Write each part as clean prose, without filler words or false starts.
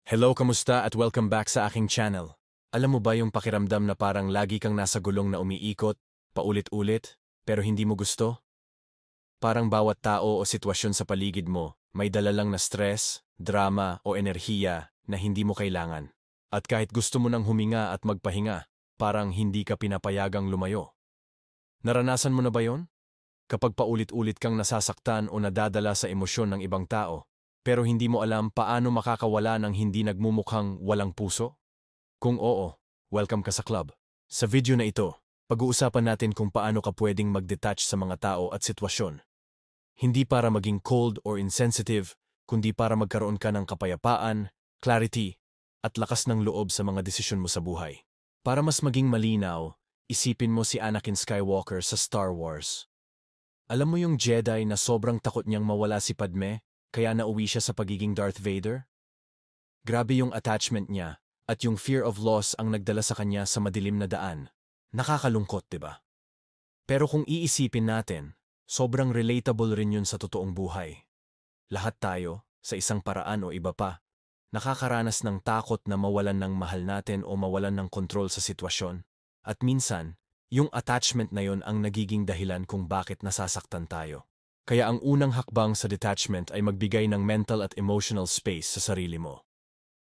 Hello, kamusta at welcome back sa aking channel. Alam mo ba yung pakiramdam na parang lagi kang nasa gulong na umiikot, paulit-ulit, pero hindi mo gusto? Parang bawat tao o sitwasyon sa paligid mo, may dala lang na stress, drama o enerhiya na hindi mo kailangan. At kahit gusto mo nang huminga at magpahinga, parang hindi ka pinapayagang lumayo. Naranasan mo na ba yon? Kapag paulit-ulit kang nasasaktan o nadadala sa emosyon ng ibang tao, pero hindi mo alam paano makakawala ng hindi nagmumukhang walang puso? Kung oo, welcome ka sa club. Sa video na ito, pag-uusapan natin kung paano ka pwedeng mag-detach sa mga tao at sitwasyon. Hindi para maging cold or insensitive, kundi para magkaroon ka ng kapayapaan, clarity, at lakas ng loob sa mga desisyon mo sa buhay. Para mas maging malinaw, isipin mo si Anakin Skywalker sa Star Wars. Alam mo yung Jedi na sobrang takot niyang mawala si Padme, kaya nauwi siya sa pagiging Darth Vader? Grabe yung attachment niya, at yung fear of loss ang nagdala sa kanya sa madilim na daan. Nakakalungkot, diba? Pero kung iisipin natin, sobrang relatable rin yun sa totoong buhay. Lahat tayo, sa isang paraan o iba pa, nakakaranas ng takot na mawalan ng mahal natin o mawalan ng kontrol sa sitwasyon. At minsan, yung attachment na yon ang nagiging dahilan kung bakit nasasaktan tayo. Kaya ang unang hakbang sa detachment ay magbigay ng mental at emotional space sa sarili mo.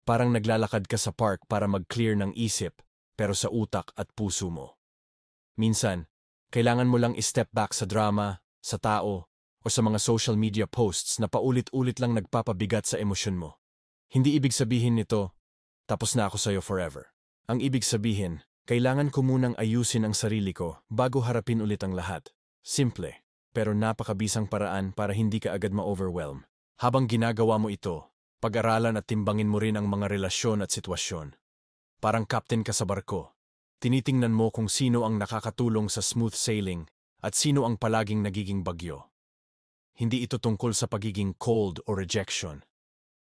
Parang naglalakad ka sa park para mag-clear ng isip, pero sa utak at puso mo. Minsan, kailangan mo lang i-step back sa drama, sa tao, o sa mga social media posts na paulit-ulit lang nagpapabigat sa emosyon mo. Hindi ibig sabihin nito, tapos na ako sa'yo forever. Ang ibig sabihin, kailangan ko munang ayusin ang sarili ko bago harapin ulit ang lahat. Simple, pero napakabisang paraan para hindi ka agad ma-overwhelm. Habang ginagawa mo ito, pag-aralan at timbangin mo rin ang mga relasyon at sitwasyon. Parang captain ka sa barko. Tinitingnan mo kung sino ang nakakatulong sa smooth sailing at sino ang palaging nagiging bagyo. Hindi ito tungkol sa pagiging cold o rejection.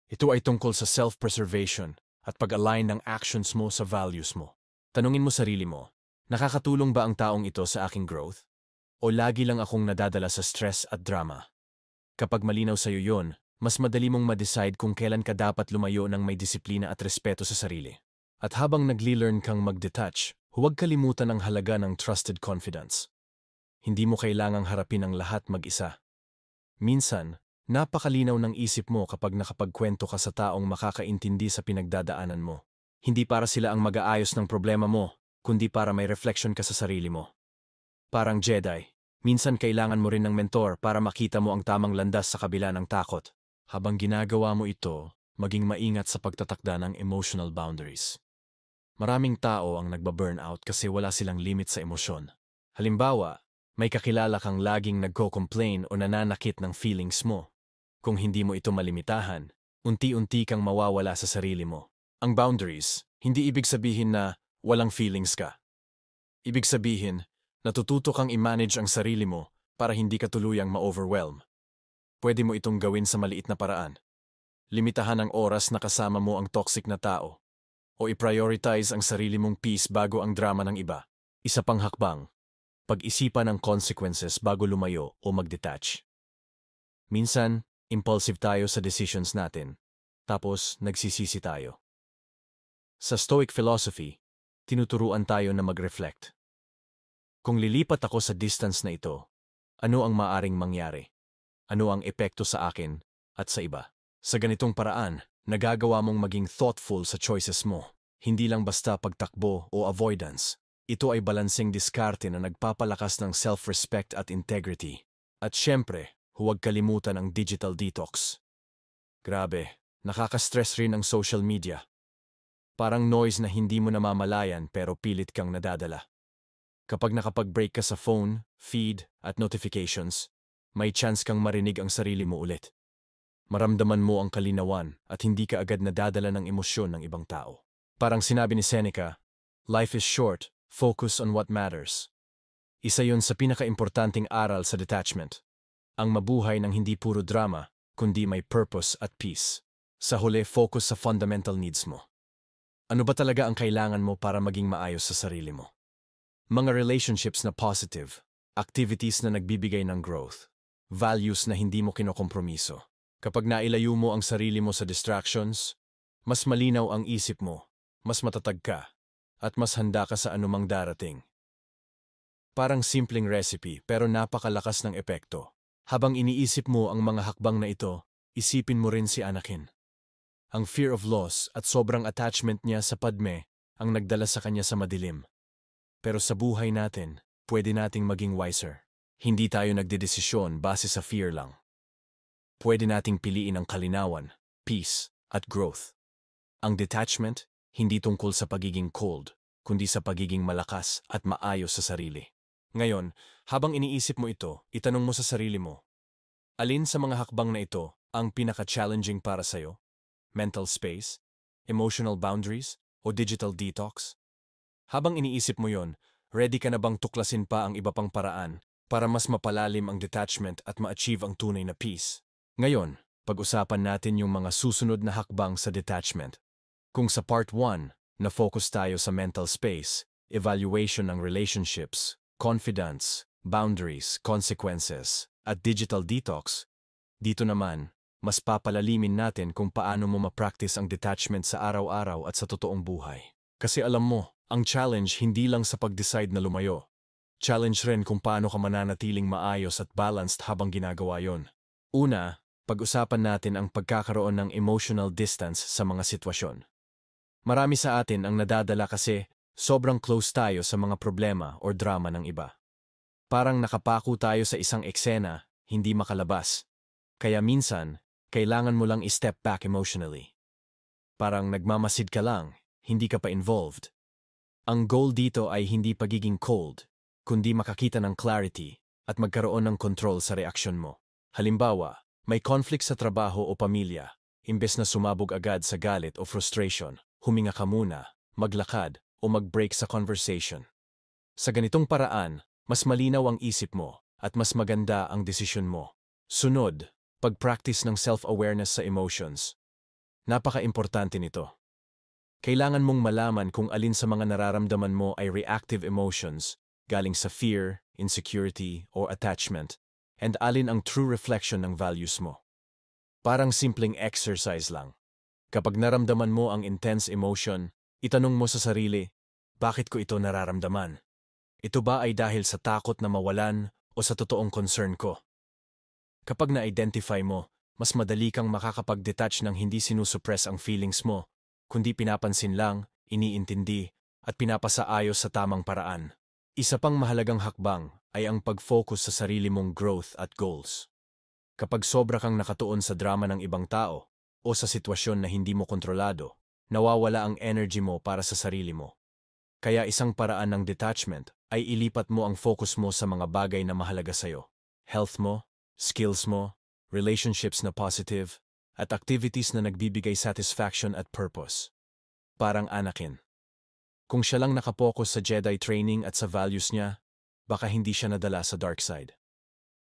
Ito ay tungkol sa self-preservation at pag-align ng actions mo sa values mo. Tanungin mo sarili mo, nakakatulong ba ang taong ito sa aking growth? O lagi lang akong nadadala sa stress at drama? Kapag malinaw sa'yo yon, mas madali mong ma-decide kung kailan ka dapat lumayo ng may disiplina at respeto sa sarili. At habang nagli-learn kang mag-detach, huwag kalimutan ang halaga ng trusted confidence. Hindi mo kailangang harapin ang lahat mag-isa. Minsan, napakalinaw ng isip mo kapag nakapagkwento ka sa taong makakaintindi sa pinagdadaanan mo. Hindi para sila ang mag-aayos ng problema mo, kundi para may reflection ka sa sarili mo. Parang Jedi, minsan kailangan mo rin ng mentor para makita mo ang tamang landas sa kabila ng takot. Habang ginagawa mo ito, maging maingat sa pagtatakda ng emotional boundaries. Maraming tao ang nagba-burnout kasi wala silang limit sa emosyon. Halimbawa, may kakilala kang laging nagko-complain o nananakit ng feelings mo. Kung hindi mo ito malimitahan, unti-unti kang mawawala sa sarili mo. Ang boundaries, hindi ibig sabihin na walang feelings ka. Ibig sabihin, natututo kang i-manage ang sarili mo para hindi ka tuluyang ma-overwhelm. Pwede mo itong gawin sa maliit na paraan. Limitahan ang oras na kasama mo ang toxic na tao. O i-prioritize ang sarili mong peace bago ang drama ng iba. Isa pang hakbang, pag-isipan ang consequences bago lumayo o mag-detach. Minsan, impulsive tayo sa decisions natin, tapos nagsisisi tayo. Sa Stoic philosophy, tinuturuan tayo na mag-reflect. Kung lilipat ako sa distance na ito, ano ang maaring mangyari? Ano ang epekto sa akin at sa iba? Sa ganitong paraan, nagagawa mong maging thoughtful sa choices mo. Hindi lang basta pagtakbo o avoidance. Ito ay balanseng diskarte na nagpapalakas ng self-respect at integrity. At syempre, huwag kalimutan ang digital detox. Grabe, nakaka-stress rin ang social media. Parang noise na hindi mo namamalayan pero pilit kang nadadala. Kapag nakapag-break ka sa phone, feed, at notifications, may chance kang marinig ang sarili mo ulit. Maramdaman mo ang kalinawan at hindi ka agad nadadala ng emosyon ng ibang tao. Parang sinabi ni Seneca, "Life is short, focus on what matters." Isa yon sa pinaka-importanting aral sa detachment. Ang mabuhay ng hindi puro drama, kundi may purpose at peace. Sa huli, focus sa fundamental needs mo. Ano ba talaga ang kailangan mo para maging maayos sa sarili mo? Mga relationships na positive, activities na nagbibigay ng growth, values na hindi mo kinokompromiso. Kapag nailayo mo ang sarili mo sa distractions, Mas malinaw ang isip mo, mas matatag ka, at mas handa ka sa anumang darating. Parang simpleng recipe pero napakalakas ng epekto. Habang iniisip mo ang mga hakbang na ito, isipin mo rin si Anakin. Ang fear of loss at sobrang attachment niya sa Padme ang nagdala sa kanya sa madilim. Pero sa buhay natin, pwede nating maging wiser. Hindi tayo nagdedesisyon base sa fear lang. Pwede nating piliin ang kalinawan, peace, at growth. Ang detachment, hindi tungkol sa pagiging cold, kundi sa pagiging malakas at maayos sa sarili. Ngayon, habang iniisip mo ito, itanong mo sa sarili mo, alin sa mga hakbang na ito ang pinaka-challenging para sa'yo? Mental space, emotional boundaries, o digital detox? Habang iniisip mo yon, ready ka na bang tuklasin pa ang iba pang paraan para mas mapalalim ang detachment at ma-achieve ang tunay na peace? Ngayon, pag-usapan natin yung mga susunod na hakbang sa detachment. Kung sa part 1, na-focus tayo sa mental space, evaluation ng relationships, confidence, boundaries, consequences, at digital detox, dito naman, mas papalalimin natin kung paano mo ma-practice ang detachment sa araw-araw at sa totoong buhay. Kasi alam mo, ang challenge hindi lang sa pag-decide na lumayo. Challenge rin kung paano ka mananatiling maayos at balanced habang ginagawa yon. Una, pag-usapan natin ang pagkakaroon ng emotional distance sa mga sitwasyon. Marami sa atin ang nadadala kasi sobrang close tayo sa mga problema o drama ng iba. Parang nakapako tayo sa isang eksena, hindi makalabas. Kaya minsan, kailangan mo lang i-step back emotionally. Parang nagmamasid ka lang, hindi ka pa involved. Ang goal dito ay hindi pagiging cold, kundi makakita ng clarity at magkaroon ng control sa reaksyon mo. Halimbawa, may conflict sa trabaho o pamilya, imbes na sumabog agad sa galit o frustration, huminga ka muna, maglakad, o mag-break sa conversation. Sa ganitong paraan, mas malinaw ang isip mo at mas maganda ang desisyon mo. Sunod, pag-practice ng self-awareness sa emotions. Napaka-importante nito. Kailangan mong malaman kung alin sa mga nararamdaman mo ay reactive emotions, galing sa fear, insecurity, or attachment, and alin ang true reflection ng values mo. Parang simpleng exercise lang. Kapag naramdaman mo ang intense emotion, itanong mo sa sarili, bakit ko ito nararamdaman? Ito ba ay dahil sa takot na mawalan o sa totoong concern ko? Kapag na-identify mo, mas madali kang makakapag-detach ng hindi sinusuppress ang feelings mo, kundi pinapansin lang, iniintindi, at pinapasaayos sa tamang paraan. Isa pang mahalagang hakbang ay ang pag-focus sa sarili mong growth at goals. Kapag sobra kang nakatuon sa drama ng ibang tao o sa sitwasyon na hindi mo kontrolado, nawawala ang energy mo para sa sarili mo. Kaya isang paraan ng detachment ay ilipat mo ang focus mo sa mga bagay na mahalaga sa'yo. Health mo, skills mo, relationships na positive, at activities na nagbibigay satisfaction at purpose. Parang Anakin. Kung siya lang nakapokus sa Jedi training at sa values niya, baka hindi siya nadala sa dark side.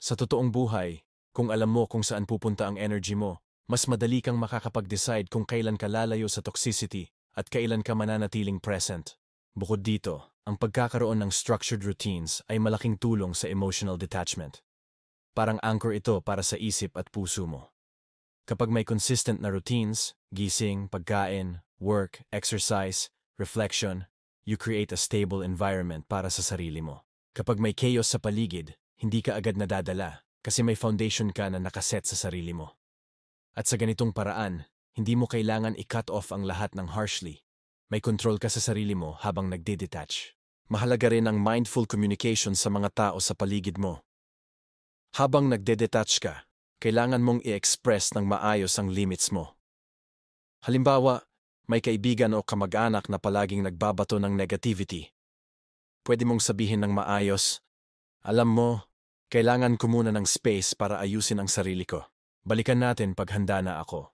Sa totoong buhay, kung alam mo kung saan pupunta ang energy mo, mas madali kang makakapag-decide kung kailan ka lalayo sa toxicity at kailan ka mananatiling present. Bukod dito, ang pagkakaroon ng structured routines ay malaking tulong sa emotional detachment. Parang anchor ito para sa isip at puso mo. Kapag may consistent na routines, gising, pagkain, work, exercise, reflection, you create a stable environment para sa sarili mo. Kapag may chaos sa paligid, hindi ka agad nadadala kasi may foundation ka na nakaset sa sarili mo. At sa ganitong paraan, hindi mo kailangan i-cut off ang lahat ng harshly. May control ka sa sarili mo habang nagde-detach. Mahalaga rin ang mindful communication sa mga tao sa paligid mo. Habang nagde-detach ka, kailangan mong i-express ng maayos ang limits mo. Halimbawa, may kaibigan o kamag-anak na palaging nagbabato ng negativity. Pwede mong sabihin ng maayos, alam mo, kailangan ko muna ng space para ayusin ang sarili ko. Balikan natin pag handa na ako.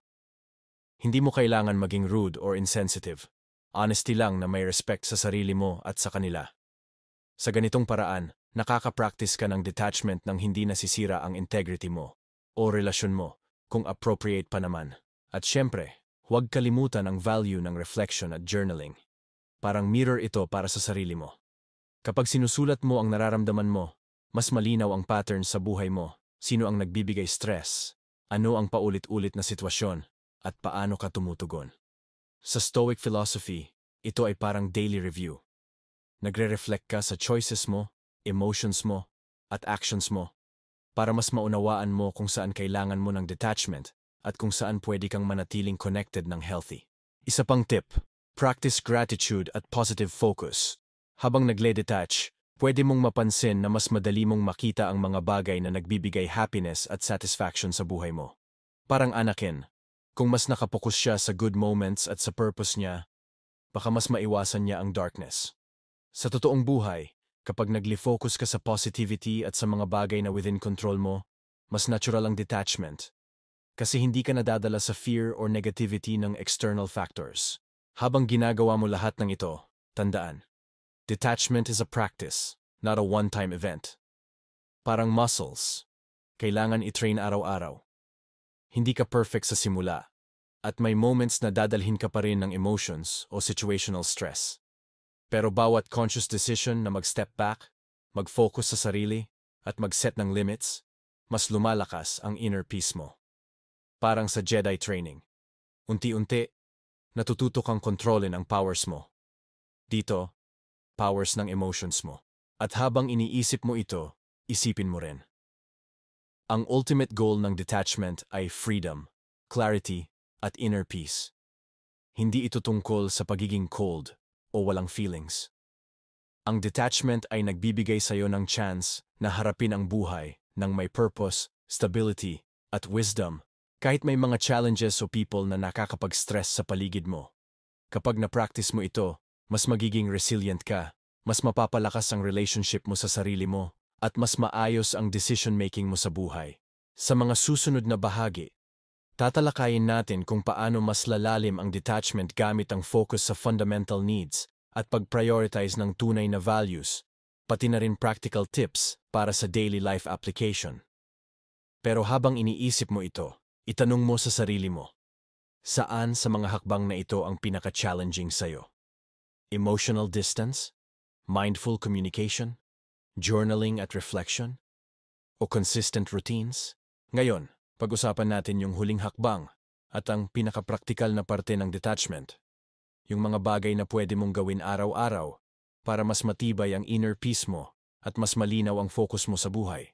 Hindi mo kailangan maging rude or insensitive. Honesty lang na may respect sa sarili mo at sa kanila. Sa ganitong paraan, nakaka-practice ka ng detachment nang hindi nasisira ang integrity mo o relasyon mo, kung appropriate pa naman. At syempre, huwag kalimutan ang value ng reflection at journaling. Parang mirror ito para sa sarili mo. Kapag sinusulat mo ang nararamdaman mo, mas malinaw ang pattern sa buhay mo, sino ang nagbibigay stress, ano ang paulit-ulit na sitwasyon, at paano ka tumutugon. Sa Stoic philosophy, ito ay parang daily review. Nagre-reflect ka sa choices mo, emotions mo, at actions mo para mas maunawaan mo kung saan kailangan mo ng detachment at kung saan pwede kang manatiling connected ng healthy. Isa pang tip, practice gratitude at positive focus. Habang nagle-detach, pwede mong mapansin na mas madali mong makita ang mga bagay na nagbibigay happiness at satisfaction sa buhay mo. Parang Anakin, kung mas nakapokus siya sa good moments at sa purpose niya, baka mas maiwasan niya ang darkness. Sa totoong buhay, kapag nagli-focus ka sa positivity at sa mga bagay na within control mo, mas natural ang detachment. Kasi hindi ka nadadala sa fear or negativity ng external factors. Habang ginagawa mo lahat ng ito, tandaan, detachment is a practice, not a one-time event. Parang muscles, kailangan i-train araw-araw. Hindi ka perfect sa simula, at may moments na dadalhin ka pa rin ng emotions o situational stress. Pero bawat conscious decision na mag-step back, mag-focus sa sarili, at mag-set ng limits, mas lumalakas ang inner peace mo. Parang sa Jedi training. Unti-unti, natututo kang kontrolin ang powers mo. Dito, powers ng emotions mo. At habang iniisip mo ito, isipin mo rin. Ang ultimate goal ng detachment ay freedom, clarity, at inner peace. Hindi ito tungkol sa pagiging cold o walang feelings. Ang detachment ay nagbibigay sa iyo ng chance na harapin ang buhay ng may purpose, stability, at wisdom, kahit may mga challenges o people na nakakapag-stress sa paligid mo. Kapag na-practice mo ito, mas magiging resilient ka, mas mapapalakas ang relationship mo sa sarili mo, at mas maayos ang decision-making mo sa buhay. Sa mga susunod na bahagi, tatalakayin natin kung paano mas lalalim ang detachment gamit ang focus sa fundamental needs at pag-prioritize ng tunay na values, pati na rin practical tips para sa daily life application. Pero habang iniisip mo ito, itanong mo sa sarili mo, saan sa mga hakbang na ito ang pinaka-challenging sa'yo? Emotional distance? Mindful communication? Journaling at reflection? O consistent routines? Ngayon, pag-usapan natin yung huling hakbang at ang pinaka-praktikal na parte ng detachment. Yung mga bagay na pwede mong gawin araw-araw para mas matibay ang inner peace mo at mas malinaw ang focus mo sa buhay.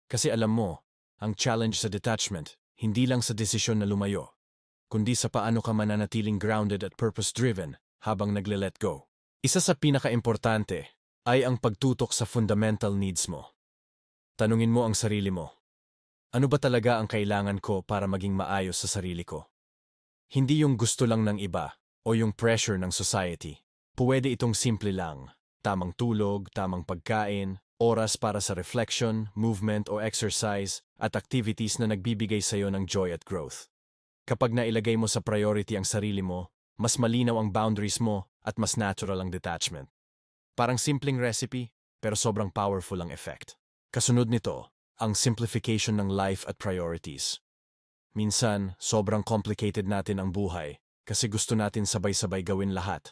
Kasi alam mo, ang challenge sa detachment, hindi lang sa desisyon na lumayo, kundi sa paano ka mananatiling grounded at purpose-driven habang nagle-let go. Isa sa pinaka-importante ay ang pagtutok sa fundamental needs mo. Tanungin mo ang sarili mo, ano ba talaga ang kailangan ko para maging maayos sa sarili ko? Hindi yung gusto lang ng iba o yung pressure ng society. Pwede itong simple lang, tamang tulog, tamang pagkain, oras para sa reflection, movement o exercise, at activities na nagbibigay sa iyo ng joy at growth. Kapag nailagay mo sa priority ang sarili mo, mas malinaw ang boundaries mo at mas natural ang detachment. Parang simpleng recipe, pero sobrang powerful ang effect. Kasunod nito, ang simplification ng life at priorities. Minsan, sobrang complicated natin ang buhay kasi gusto natin sabay-sabay gawin lahat.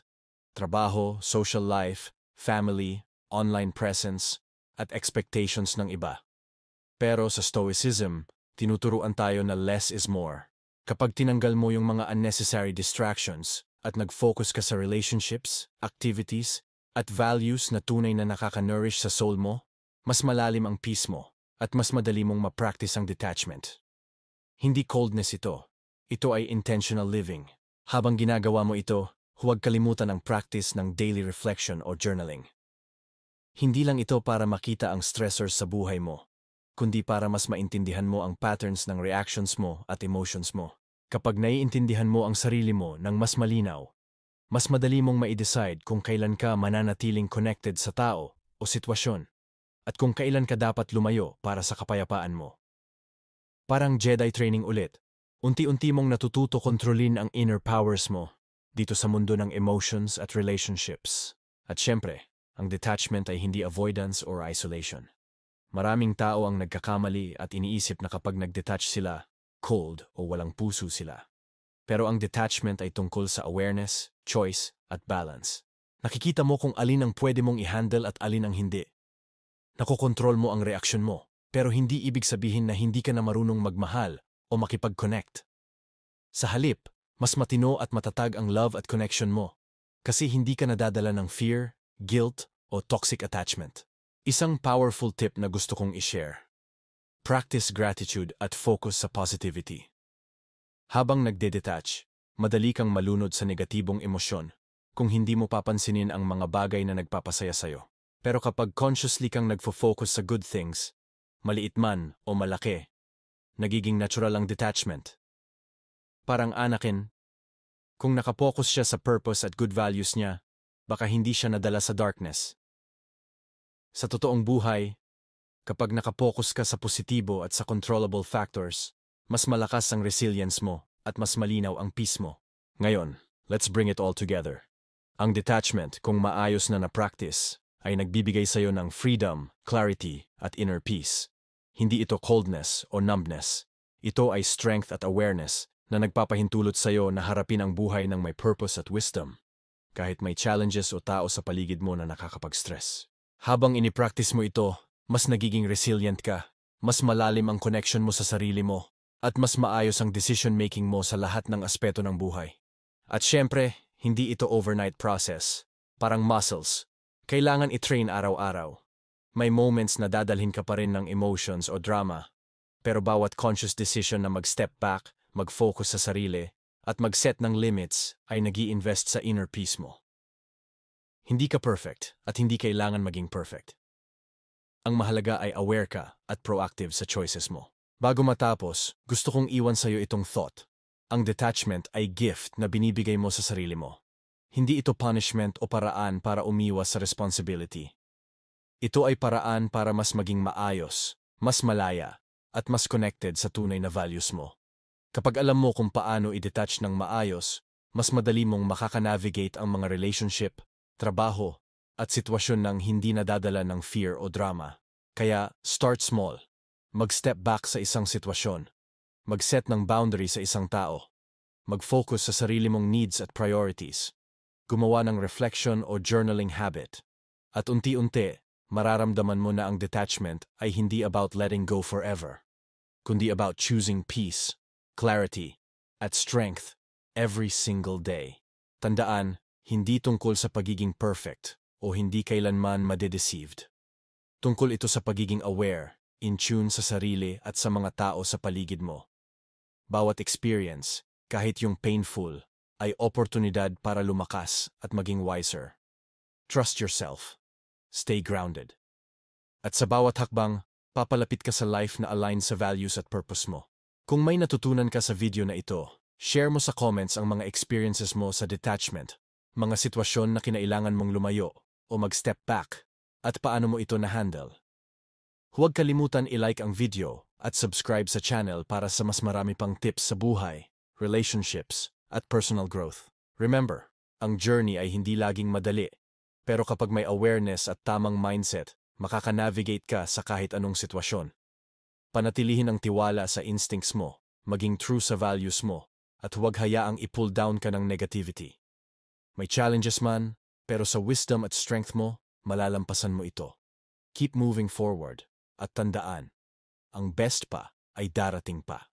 Trabaho, social life, family, online presence, at expectations ng iba. Pero sa Stoicism, tinuturuan tayo na less is more. Kapag tinanggal mo yung mga unnecessary distractions at nag-focus ka sa relationships, activities, at values na tunay na nakaka-nourish sa soul mo, mas malalim ang peace mo at mas madali mong ma-practice ang detachment. Hindi coldness ito. Ito ay intentional living. Habang ginagawa mo ito, huwag kalimutan ang practice ng daily reflection o journaling. Hindi lang ito para makita ang stressors sa buhay mo, kundi para mas maintindihan mo ang patterns ng reactions mo at emotions mo. Kapag naiintindihan mo ang sarili mo ng mas malinaw, mas madali mong ma-decide kung kailan ka mananatiling connected sa tao o sitwasyon at kung kailan ka dapat lumayo para sa kapayapaan mo. Parang Jedi training ulit, unti-unti mong natututo kontrolin ang inner powers mo dito sa mundo ng emotions at relationships. At syempre, ang detachment ay hindi avoidance or isolation. Maraming tao ang nagkakamali at iniisip na kapag nag-detach sila, cold o walang puso sila. Pero ang detachment ay tungkol sa awareness, choice, at balance. Nakikita mo kung alin ang pwede mong i-handle at alin ang hindi. Nakokontrol mo ang reaksyon mo, pero hindi ibig sabihin na hindi ka na marunong magmahal o makipag-connect. Sa halip, Mas matino at matatag ang love at connection mo. Kasi hindi ka nadadala ng fear, guilt, o toxic attachment. Isang powerful tip na gusto kong i-share. Practice gratitude at focus sa positivity. Habang nagde-detach, madali kang malunod sa negatibong emosyon kung hindi mo papansinin ang mga bagay na nagpapasaya sa'yo. Pero kapag consciously kang nagfo-focus sa good things, maliit man o malaki, nagiging natural ang detachment. Parang Anakin, kung nakapokus siya sa purpose at good values niya, baka hindi siya nadala sa darkness. Sa totoong buhay, kapag nakapokus ka sa positibo at sa controllable factors, mas malakas ang resilience mo at mas malinaw ang peace mo. Ngayon, let's bring it all together. Ang detachment, kung maayos na na-practice, ay nagbibigay sa'yo ng freedom, clarity, at inner peace. Hindi ito coldness o numbness. Ito ay strength at awareness na nagpapahintulot sa'yo na harapin ang buhay ng may purpose at wisdom, kahit may challenges o tao sa paligid mo na nakakapag-stress. Habang inipractice mo ito, mas nagiging resilient ka, mas malalim ang connection mo sa sarili mo, at mas maayos ang decision-making mo sa lahat ng aspeto ng buhay. At syempre, hindi ito overnight process. Parang muscles. Kailangan i-train araw-araw. May moments na dadalhin ka pa rin ng emotions o drama, pero bawat conscious decision na mag-step back, mag-focus sa sarili, at mag-set ng limits ay nag-i-invest sa inner peace mo. Hindi ka perfect at hindi kailangan maging perfect. Ang mahalaga ay aware ka at proactive sa choices mo. Bago matapos, gusto kong iwan sa'yo itong thought. Ang detachment ay gift na binibigay mo sa sarili mo. Hindi ito punishment o paraan para umiwas sa responsibility. Ito ay paraan para mas maging maayos, mas malaya, at mas connected sa tunay na values mo. Kapag alam mo kung paano i-detach ng maayos, mas madali mong makaka-navigate ang mga relationship, trabaho, at sitwasyon ng hindi nadadala ng fear o drama. Kaya, start small. Mag-step back sa isang sitwasyon. Mag-set ng boundary sa isang tao. Mag-focus sa sarili mong needs at priorities. Gumawa ng reflection o journaling habit. At unti-unti, mararamdaman mo na ang detachment ay hindi about letting go forever, kundi about choosing peace, clarity, at strength every single day. Tandaan, hindi tungkol sa pagiging perfect o hindi kailanman madedeceived. Tungkol ito sa pagiging aware, in tune sa sarili at sa mga tao sa paligid mo. Bawat experience, kahit yung painful, ay oportunidad para lumakas at maging wiser. Trust yourself. Stay grounded. At sa bawat hakbang, papalapit ka sa life na aligned sa values at purpose mo. Kung may natutunan ka sa video na ito, share mo sa comments ang mga experiences mo sa detachment, mga sitwasyon na kinailangan mong lumayo o mag-step back, at paano mo ito na-handle. Huwag kalimutan i-like ang video at subscribe sa channel para sa mas marami pang tips sa buhay, relationships, at personal growth. Remember, ang journey ay hindi laging madali, pero kapag may awareness at tamang mindset, makaka-navigate ka sa kahit anong sitwasyon. Panatilihin ang tiwala sa instincts mo, maging true sa values mo, at huwag hayaang i-pull down ka ng negativity. May challenges man, pero sa wisdom at strength mo, malalampasan mo ito. Keep moving forward, at tandaan, ang best pa ay darating pa.